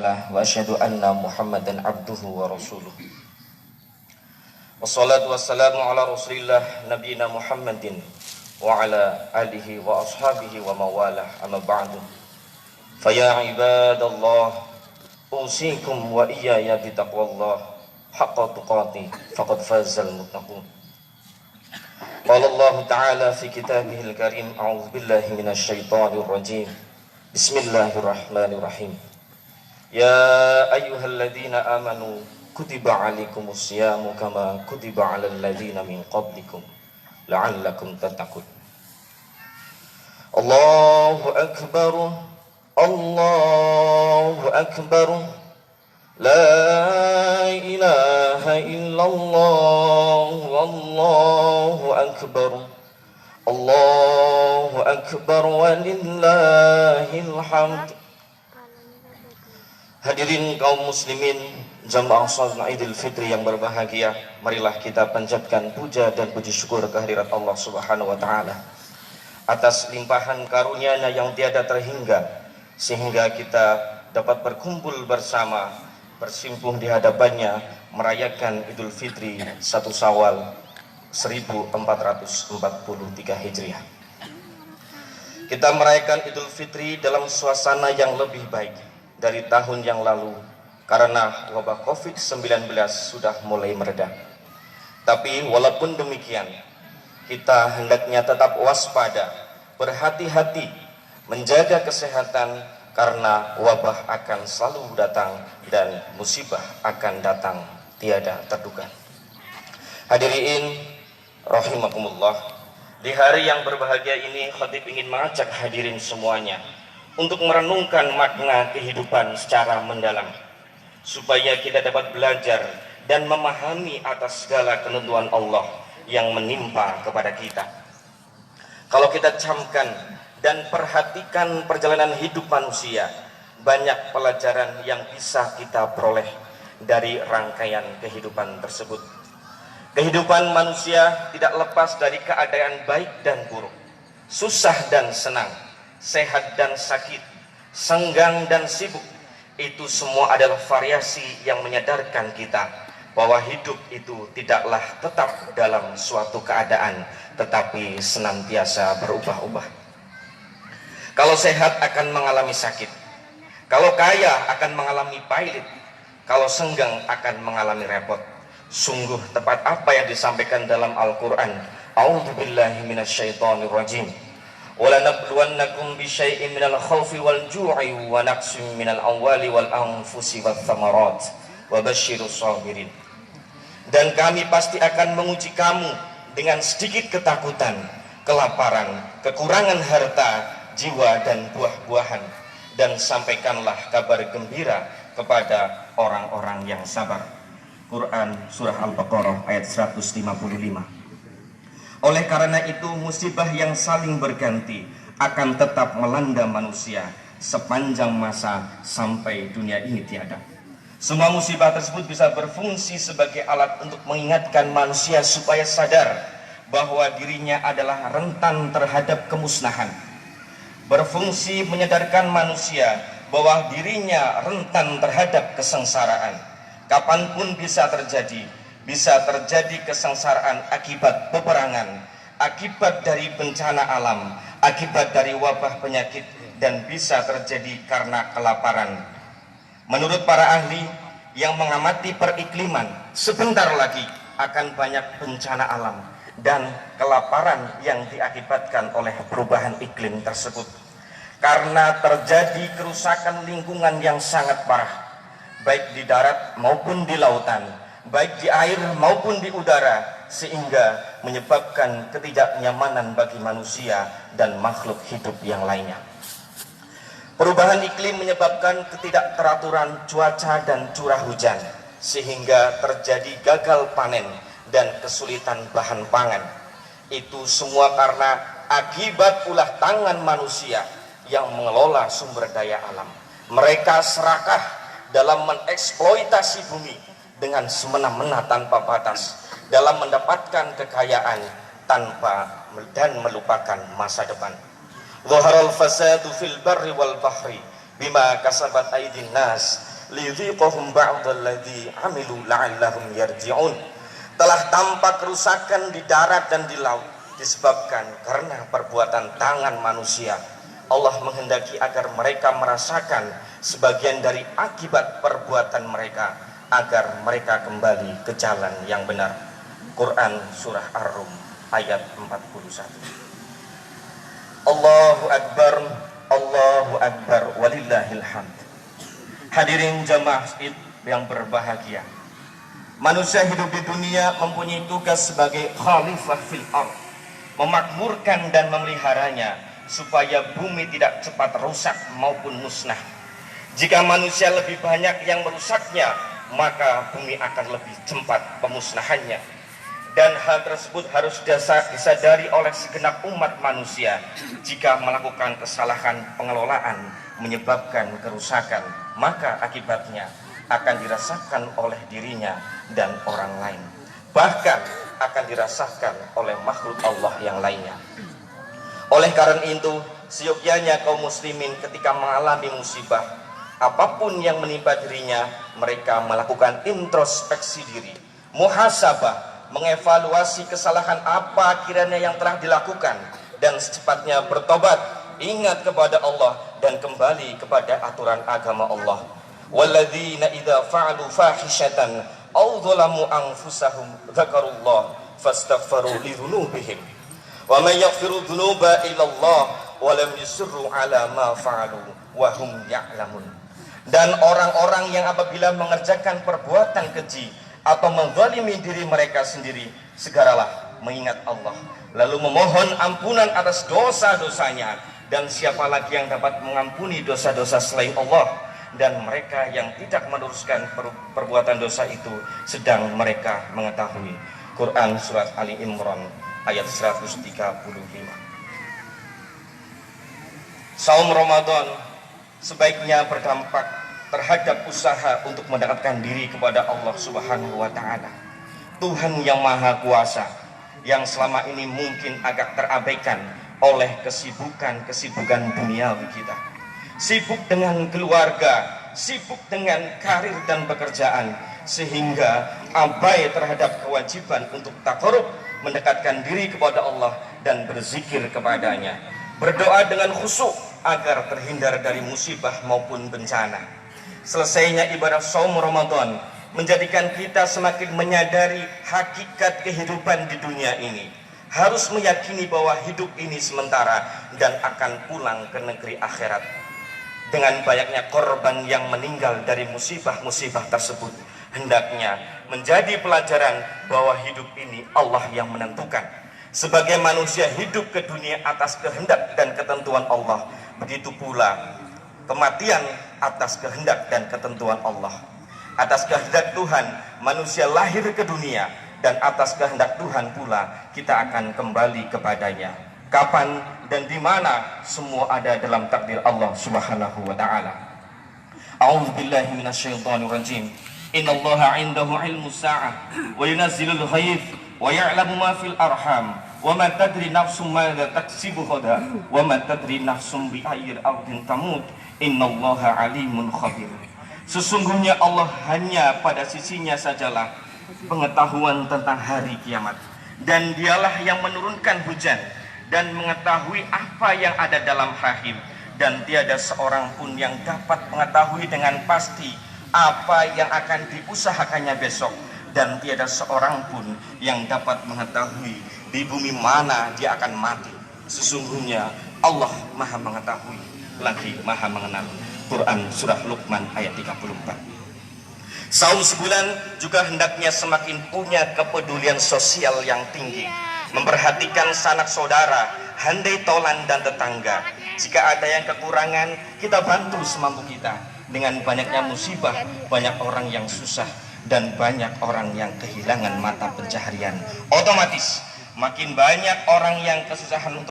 lah wa asyhadu anna Muhammadan abduhu wa rasuluh. Wassalatu wassalamu ala Rasulillah nabiyina Muhammadin wa ala alihi wa ashabihi wa mawalah, amma ba'du. Fa ya ibadallah, usikum wa iyaya bitaqwallah haqqa tuqatih faqad fazal muttaqun. Qala Allah Ta'ala fi kitabihil karim, a'udzu billahi minasy syaithanir rajim. Bismillahirrahmanirrahim. Ya ayyuhalladzina amanu kutiba 'alaikumus syiyamu kama kutiba 'alal ladzina min qablikum la'allakum tattaqun. Allahu akbar, Allahu akbar, la ilaha illallah, wallahu akbar, Allahu akbar walillahil hamd. Hadirin kaum muslimin jamaah salat Idul Fitri yang berbahagia, marilah kita panjatkan puja dan puji syukur kehadirat Allah Subhanahu wa taala atas limpahan karunia-Nya yang tiada terhingga, sehingga kita dapat berkumpul bersama, bersimpuh di hadapannya merayakan Idul Fitri 1 Syawal 1443 Hijriah. Kita merayakan Idul Fitri dalam suasana yang lebih baik dari tahun yang lalu karena wabah COVID-19 sudah mulai mereda. Tapi walaupun demikian, kita hendaknya tetap waspada, berhati-hati, menjaga kesehatan karena wabah akan selalu datang dan musibah akan datang tiada terduga. Hadirin rahimakumullah, di hari yang berbahagia ini khatib ingin mengajak hadirin semuanya untuk merenungkan makna kehidupan secara mendalam, supaya kita dapat belajar dan memahami atas segala ketentuan Allah yang menimpa kepada kita. Kalau kita camkan dan perhatikan perjalanan hidup manusia, banyak pelajaran yang bisa kita peroleh dari rangkaian kehidupan tersebut. Kehidupan manusia tidak lepas dari keadaan baik dan buruk, susah dan senang, sehat dan sakit, senggang dan sibuk. Itu semua adalah variasi yang menyadarkan kita bahwa hidup itu tidaklah tetap dalam suatu keadaan, tetapi senantiasa berubah-ubah. Kalau sehat akan mengalami sakit, kalau kaya akan mengalami pailit, kalau senggang akan mengalami repot. Sungguh tepat apa yang disampaikan dalam Al-Quran, a'udzubillahi minasyaitonir rajim, وَلَنَبْلُوَنَّكُمْ بِشَيْءٍ مِنَ الْخَوْفِ وَالْجُوعِ وَنَقْصٍ مِنَ الْأَمْوَالِ وَالْأَنْفُسِ وَالثَّمَرَاتِ وَبَشِّرِ الصَّابِرِينَ. Dan kami pasti akan menguji kamu dengan sedikit ketakutan, kelaparan, kekurangan harta, jiwa dan buah-buahan, dan sampaikanlah kabar gembira kepada orang-orang yang sabar. Quran Surah Al-Baqarah ayat 155. Oleh karena itu, musibah yang saling berganti akan tetap melanda manusia sepanjang masa sampai dunia ini tiada. Semua musibah tersebut bisa berfungsi sebagai alat untuk mengingatkan manusia supaya sadar bahwa dirinya adalah rentan terhadap kemusnahan. Berfungsi menyadarkan manusia bahwa dirinya rentan terhadap kesengsaraan. Kapanpun bisa terjadi kesengsaraan akibat peperangan, akibat dari bencana alam, akibat dari wabah penyakit, dan bisa terjadi karena kelaparan. Menurut para ahli yang mengamati perikliman, sebentar lagi akan banyak bencana alam dan kelaparan yang diakibatkan oleh perubahan iklim tersebut, karena terjadi kerusakan lingkungan yang sangat parah, baik di darat maupun di lautan, baik di air maupun di udara, sehingga menyebabkan ketidaknyamanan bagi manusia dan makhluk hidup yang lainnya. Perubahan iklim menyebabkan ketidakteraturan cuaca dan curah hujan, sehingga terjadi gagal panen dan kesulitan bahan pangan. Itu semua karena akibat ulah tangan manusia yang mengelola sumber daya alam. Mereka serakah dalam mengeksploitasi bumi dengan semena-mena tanpa batas, dalam mendapatkan kekayaan tanpa dan melupakan masa depan. Zaharal fasadu fil barri wal bahri bima kasabat aydin nas lidhiqahum ba'dalladzi 'amilu la'allahum yarji'un. Telah tampak kerusakan di darat dan di laut disebabkan karena perbuatan tangan manusia. Allah menghendaki agar mereka merasakan sebagian dari akibat perbuatan mereka, agar mereka kembali ke jalan yang benar. Quran Surah Ar-Rum ayat 41. Allahu Akbar, Allahu Akbar, walillahil hamd. Hadirin jamaah Id yang berbahagia, manusia hidup di dunia mempunyai tugas sebagai khalifah fil ardh, memakmurkan dan memeliharanya supaya bumi tidak cepat rusak maupun musnah. Jika manusia lebih banyak yang merusaknya, maka bumi akan lebih cepat pemusnahannya. Dan hal tersebut harus disadari oleh segenap umat manusia. Jika melakukan kesalahan pengelolaan menyebabkan kerusakan, maka akibatnya akan dirasakan oleh dirinya dan orang lain, bahkan akan dirasakan oleh makhluk Allah yang lainnya. Oleh karena itu, seyogyanya kaum muslimin ketika mengalami musibah apapun yang menimpa dirinya, mereka melakukan introspeksi diri, muhasabah, mengevaluasi kesalahan apa kiranya yang telah dilakukan, dan secepatnya bertobat, ingat kepada Allah dan kembali kepada aturan agama Allah. Walladzina idza fa'alu fahishatan aw dzalamu anfusahum dzakarullah fastaghfiru li dzunubihim wa may yaghfiru dzunuba illa Allah wa lam yusirru ala ma fa'alu wa hum ya'lamun. Dan orang-orang yang apabila mengerjakan perbuatan keji atau menzalimi diri mereka sendiri, segeralah mengingat Allah, lalu memohon ampunan atas dosa-dosanya. Dan siapa lagi yang dapat mengampuni dosa-dosa selain Allah? Dan mereka yang tidak meneruskan perbuatan dosa itu sedang mereka mengetahui. Quran Surat Ali Imran ayat 135. Saum Ramadan sebaiknya berdampak terhadap usaha untuk mendekatkan diri kepada Allah Subhanahu wa Ta'ala, Tuhan yang Maha Kuasa, yang selama ini mungkin agak terabaikan oleh kesibukan duniawi kita. Sibuk dengan keluarga, sibuk dengan karir dan pekerjaan, sehingga abai terhadap kewajiban untuk taqarrub, mendekatkan diri kepada Allah dan berzikir kepadanya, berdoa dengan khusyuk agar terhindar dari musibah maupun bencana. Selesainya ibadah saum Ramadan menjadikan kita semakin menyadari hakikat kehidupan di dunia ini, harus meyakini bahwa hidup ini sementara dan akan pulang ke negeri akhirat. Dengan banyaknya korban yang meninggal dari musibah-musibah tersebut, hendaknya menjadi pelajaran bahwa hidup ini Allah yang menentukan. Sebagai manusia hidup ke dunia atas kehendak dan ketentuan Allah, begitu pula kematian atas kehendak dan ketentuan Allah. Atas kehendak Tuhan manusia lahir ke dunia, dan atas kehendak Tuhan pula kita akan kembali kepadanya. Kapan dan di mana, semua ada dalam takdir Allah Subhanahu wa Ta'ala. A'udzubillahi minasyaitonir rajim. Innallaha 'indahu 'ilmus sa'ah wa yunazzilul ghaits wa ya'lamu ma fil arham wa ma tadri nafsum madza taksibu ghadan wa ma tadri nafsum bi ayyi ardin tamut innallaha 'alimun khabir. Sesungguhnya Allah hanya pada sisinya sajalah pengetahuan tentang hari kiamat, dan dialah yang menurunkan hujan dan mengetahui apa yang ada dalam rahim, dan tiada seorang pun yang dapat mengetahui dengan pasti apa yang akan diusahakannya besok, dan tiada seorang pun yang dapat mengetahui di bumi mana dia akan mati. Sesungguhnya Allah Maha mengetahui lagi Maha mengenal. Quran Surah Luqman ayat 34. Saum sebulan juga hendaknya semakin punya kepedulian sosial yang tinggi, memperhatikan sanak saudara, handai tolan dan tetangga. Jika ada yang kekurangan, kita bantu semampu kita. Dengan banyaknya musibah, banyak orang yang susah dan banyak orang yang kehilangan mata pencaharian. Otomatis makin banyak orang yang kesusahan untuk